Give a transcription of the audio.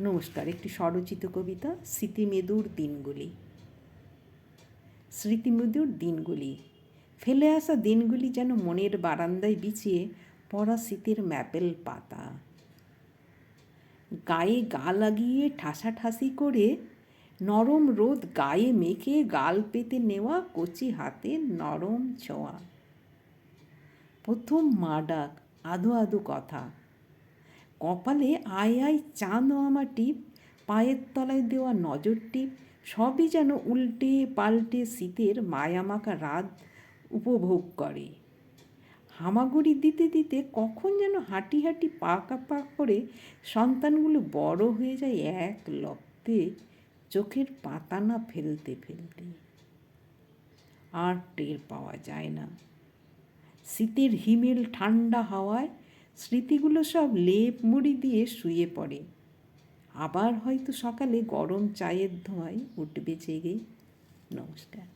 নমস্কার। একটি স্বরচিত কবিতা, স্মৃতিমধুর দিনগুলি। স্মৃতিমধুর দিনগুলি, ফেলে আসা দিনগুলি যেন মনের বারান্দায় বিছিয়ে পড়া শীতের ম্যাপেল পাতা। গায়ে গা লাগিয়ে ঠাসাঠাসি করে নরম রোদ গায়ে মেখে গাল পেতে নেওয়া কচি হাতের নরম ছোঁয়া। প্রথম মা ডাক, আধো আধো কথা, কপালে আয় আয় চাঁদ আমার টিপ, পায়ের তলায় দেওয়া নজর টিপ, সবই যেন উল্টে পাল্টে শীতের মায়ামাখা রাত উপভোগ করে। হামাগুড়ি দিতে দিতে কখন যেন হাঁটি হাঁটি পা করে সন্তানগুলো বড় হয়ে যায় এক লপ্তে, চোখের পাতা না ফেলতে ফেলতে। আর টের পাওয়া যায় না। শীতের হিমেল ঠান্ডা হাওয়ায় স্মৃতিগুলো সব লেপ মুড়ি দিয়ে শুয়ে পড়ে। আবার হয়তো সকালে গরম চায়ের ধোঁয়ায় উঠবে জেগে। নমস্কার।